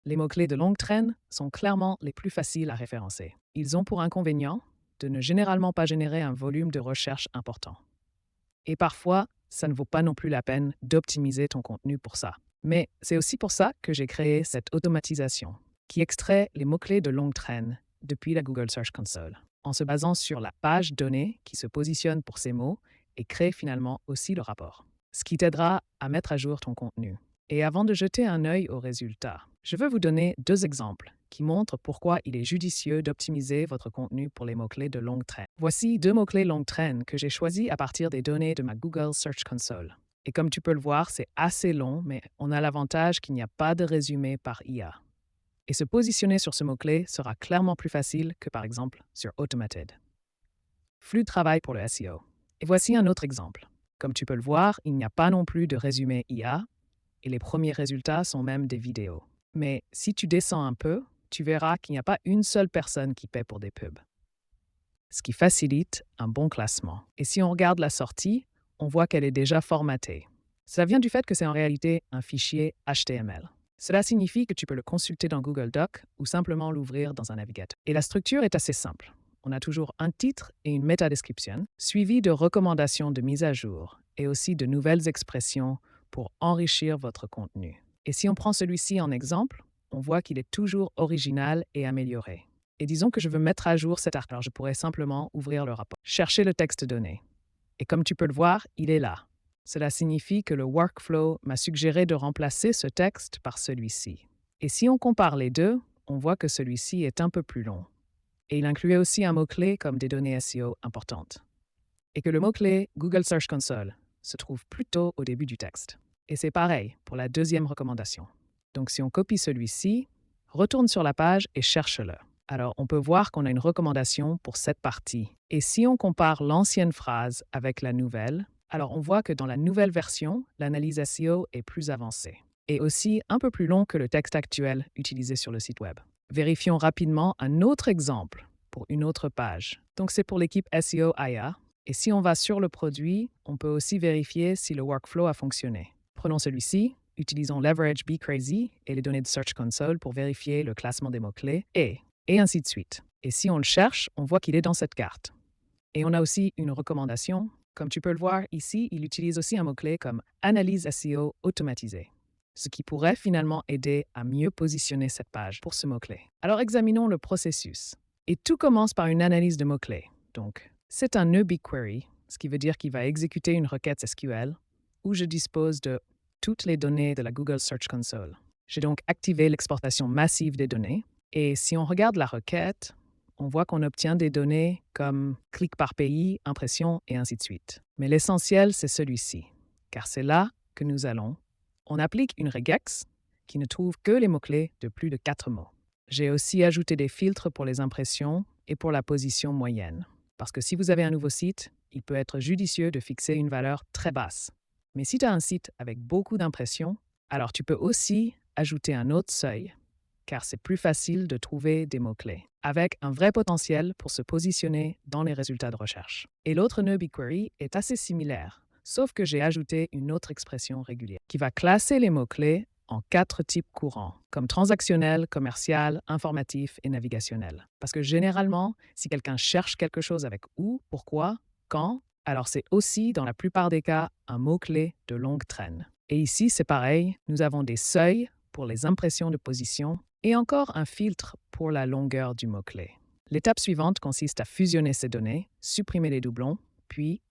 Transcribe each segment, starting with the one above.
Les mots-clés de longue traîne sont clairement les plus faciles à référencer. Ils ont pour inconvénient de ne généralement pas générer un volume de recherche important. Et parfois, ça ne vaut pas non plus la peine d'optimiser ton contenu pour ça. Mais c'est aussi pour ça que j'ai créé cette automatisation qui extrait les mots-clés de longue traîne depuis la Google Search Console, en se basant sur la page donnée qui se positionne pour ces mots et crée finalement aussi le rapport, ce qui t'aidera à mettre à jour ton contenu. Et avant de jeter un œil aux résultats, je veux vous donner deux exemples qui montrent pourquoi il est judicieux d'optimiser votre contenu pour les mots-clés de longue traîne. Voici deux mots-clés longue traîne que j'ai choisis à partir des données de ma Google Search Console. Et comme tu peux le voir, c'est assez long, mais on a l'avantage qu'il n'y a pas de résumé par IA. Et se positionner sur ce mot-clé sera clairement plus facile que par exemple sur Automated. Flux de travail pour le SEO. Et voici un autre exemple. Comme tu peux le voir, il n'y a pas non plus de résumé IA, et les premiers résultats sont même des vidéos. Mais si tu descends un peu, tu verras qu'il n'y a pas une seule personne qui paie pour des pubs, ce qui facilite un bon classement. Et si on regarde la sortie, on voit qu'elle est déjà formatée. Ça vient du fait que c'est en réalité un fichier HTML. Cela signifie que tu peux le consulter dans Google Docs ou simplement l'ouvrir dans un navigateur. Et la structure est assez simple. On a toujours un titre et une métadescription, suivi de recommandations de mise à jour et aussi de nouvelles expressions pour enrichir votre contenu. Et si on prend celui-ci en exemple, on voit qu'il est toujours original et amélioré. Et disons que je veux mettre à jour cet article, alors je pourrais simplement ouvrir le rapport, chercher le texte donné. Et comme tu peux le voir, il est là. Cela signifie que le workflow m'a suggéré de remplacer ce texte par celui-ci. Et si on compare les deux, on voit que celui-ci est un peu plus long. Et il incluait aussi un mot-clé comme des données SEO importantes. Et que le mot-clé Google Search Console se trouve plutôt au début du texte. Et c'est pareil pour la deuxième recommandation. Donc si on copie celui-ci, retourne sur la page et cherche-le. Alors on peut voir qu'on a une recommandation pour cette partie. Et si on compare l'ancienne phrase avec la nouvelle, alors on voit que dans la nouvelle version, l'analyse SEO est plus avancée et aussi un peu plus long que le texte actuel utilisé sur le site web. Vérifions rapidement un autre exemple pour une autre page. Donc c'est pour l'équipe SEO IA. Et si on va sur le produit, on peut aussi vérifier si le workflow a fonctionné. Prenons celui-ci, utilisons Leverage Be Crazy et les données de Search Console pour vérifier le classement des mots-clés et ainsi de suite. Et si on le cherche, on voit qu'il est dans cette carte. Et on a aussi une recommandation. Comme tu peux le voir ici, il utilise aussi un mot-clé comme Analyse SEO automatisée, ce qui pourrait finalement aider à mieux positionner cette page pour ce mot-clé. Alors examinons le processus. Et tout commence par une analyse de mots-clés. Donc, c'est un nœud BigQuery, ce qui veut dire qu'il va exécuter une requête SQL où je dispose de toutes les données de la Google Search Console. J'ai donc activé l'exportation massive des données. Et si on regarde la requête, on voit qu'on obtient des données comme clic par pays, impression et ainsi de suite. Mais l'essentiel, c'est celui-ci, car c'est là que nous allons. On applique une regex qui ne trouve que les mots-clés de plus de 4 mots. J'ai aussi ajouté des filtres pour les impressions et pour la position moyenne. Parce que si vous avez un nouveau site, il peut être judicieux de fixer une valeur très basse. Mais si tu as un site avec beaucoup d'impressions, alors tu peux aussi ajouter un autre seuil, car c'est plus facile de trouver des mots-clés, avec un vrai potentiel pour se positionner dans les résultats de recherche. Et l'autre nœud BigQuery est assez similaire, sauf que j'ai ajouté une autre expression régulière, qui va classer les mots-clés en 4 types courants, comme transactionnel, commercial, informatif et navigationnel. Parce que généralement, si quelqu'un cherche quelque chose avec où, pourquoi, quand, alors c'est aussi, dans la plupart des cas, un mot-clé de longue traîne. Et ici, c'est pareil, nous avons des seuils pour les impressions de position et encore un filtre pour la longueur du mot-clé. L'étape suivante consiste à fusionner ces données, supprimer les doublons, puis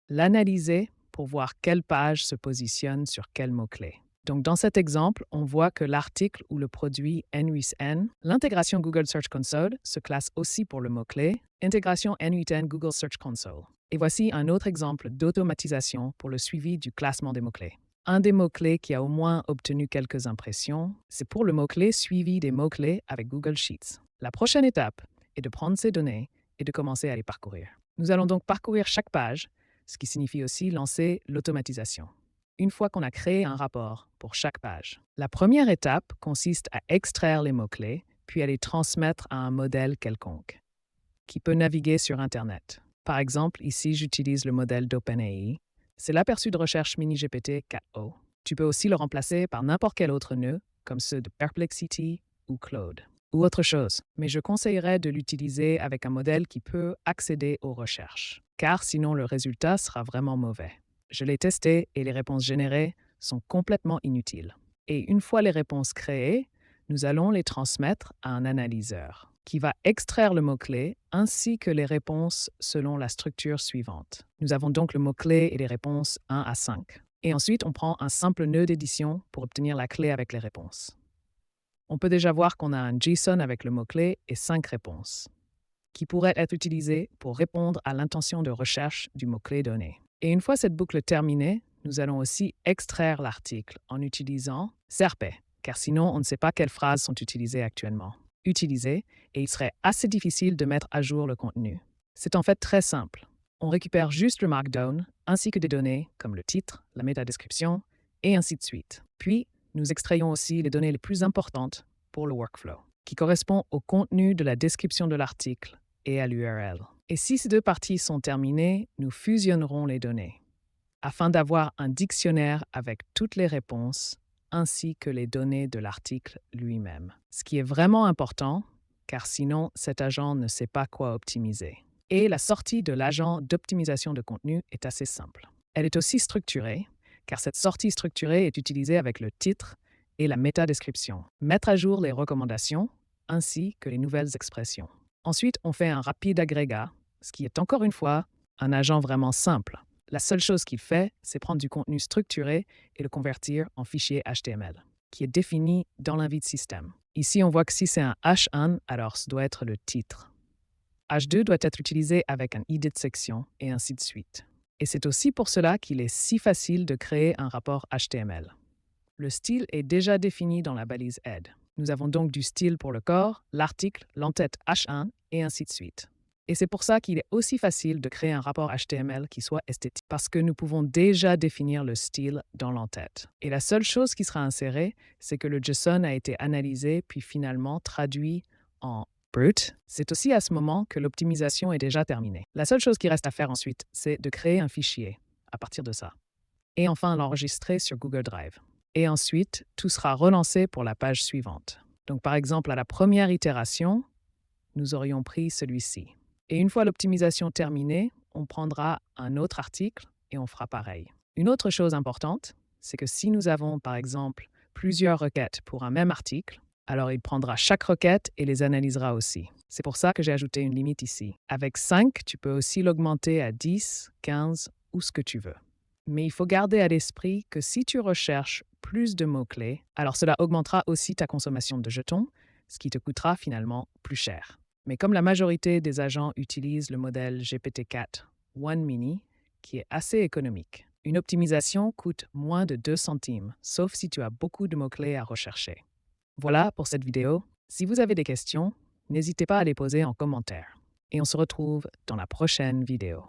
l'analyser pour voir quelle page se positionne sur quel mot-clé. Donc, dans cet exemple, on voit que l'article ou le produit N8N, l'intégration Google Search Console se classe aussi pour le mot-clé, intégration N8N Google Search Console. Et voici un autre exemple d'automatisation pour le suivi du classement des mots-clés. Un des mots-clés qui a au moins obtenu quelques impressions, c'est pour le mot-clé suivi des mots-clés avec Google Sheets. La prochaine étape est de prendre ces données et de commencer à les parcourir. Nous allons donc parcourir chaque page, ce qui signifie aussi lancer l'automatisation. Une fois qu'on a créé un rapport pour chaque page, la première étape consiste à extraire les mots-clés, puis à les transmettre à un modèle quelconque, qui peut naviguer sur Internet. Par exemple, ici, j'utilise le modèle d'OpenAI. C'est l'aperçu de recherche mini GPT 4o. Tu peux aussi le remplacer par n'importe quel autre nœud comme ceux de Perplexity ou Claude, ou autre chose. Mais je conseillerais de l'utiliser avec un modèle qui peut accéder aux recherches, car sinon le résultat sera vraiment mauvais. Je l'ai testé et les réponses générées sont complètement inutiles. Et une fois les réponses créées, nous allons les transmettre à un analyseur qui va extraire le mot-clé ainsi que les réponses selon la structure suivante. Nous avons donc le mot-clé et les réponses 1 à 5. Et ensuite, on prend un simple nœud d'édition pour obtenir la clé avec les réponses. On peut déjà voir qu'on a un JSON avec le mot-clé et 5 réponses, qui pourraient être utilisées pour répondre à l'intention de recherche du mot-clé donné. Et une fois cette boucle terminée, nous allons aussi extraire l'article en utilisant SERP, car sinon on ne sait pas quelles phrases sont utilisées actuellement. Et il serait assez difficile de mettre à jour le contenu. C'est en fait très simple. On récupère juste le Markdown ainsi que des données comme le titre, la métadescription et ainsi de suite. Puis, nous extrayons aussi les données les plus importantes pour le workflow, qui correspond au contenu de la description de l'article et à l'URL. Et si ces deux parties sont terminées, nous fusionnerons les données afin d'avoir un dictionnaire avec toutes les réponses ainsi que les données de l'article lui-même. Ce qui est vraiment important, car sinon cet agent ne sait pas quoi optimiser. Et la sortie de l'agent d'optimisation de contenu est assez simple. Elle est aussi structurée, car cette sortie structurée est utilisée avec le titre et la métadescription. Mettre à jour les recommandations ainsi que les nouvelles expressions. Ensuite, on fait un rapide agrégat, ce qui est encore une fois un agent vraiment simple. La seule chose qu'il fait, c'est prendre du contenu structuré et le convertir en fichier HTML, qui est défini dans l'invite système. Ici, on voit que si c'est un H1, alors ce doit être le titre. H2 doit être utilisé avec un ID de section et ainsi de suite. Et c'est aussi pour cela qu'il est si facile de créer un rapport HTML. Le style est déjà défini dans la balise head. Nous avons donc du style pour le corps, l'article, l'entête H1 et ainsi de suite. Et c'est pour ça qu'il est aussi facile de créer un rapport HTML qui soit esthétique, parce que nous pouvons déjà définir le style dans l'entête. Et la seule chose qui sera insérée, c'est que le JSON a été analysé puis finalement traduit en brute. C'est aussi à ce moment que l'optimisation est déjà terminée. La seule chose qui reste à faire ensuite, c'est de créer un fichier à partir de ça. Et enfin l'enregistrer sur Google Drive. Et ensuite, tout sera relancé pour la page suivante. Donc par exemple, à la première itération, nous aurions pris celui-ci. Et une fois l'optimisation terminée, on prendra un autre article et on fera pareil. Une autre chose importante, c'est que si nous avons par exemple plusieurs requêtes pour un même article, alors il prendra chaque requête et les analysera aussi. C'est pour ça que j'ai ajouté une limite ici. Avec 5, tu peux aussi l'augmenter à 10, 15 ou ce que tu veux. Mais il faut garder à l'esprit que si tu recherches plus de mots-clés, alors cela augmentera aussi ta consommation de jetons, ce qui te coûtera finalement plus cher. Mais comme la majorité des agents utilisent le modèle GPT-4 One Mini, qui est assez économique, une optimisation coûte moins de 2 centimes, sauf si tu as beaucoup de mots-clés à rechercher. Voilà pour cette vidéo. Si vous avez des questions, n'hésitez pas à les poser en commentaire. Et on se retrouve dans la prochaine vidéo.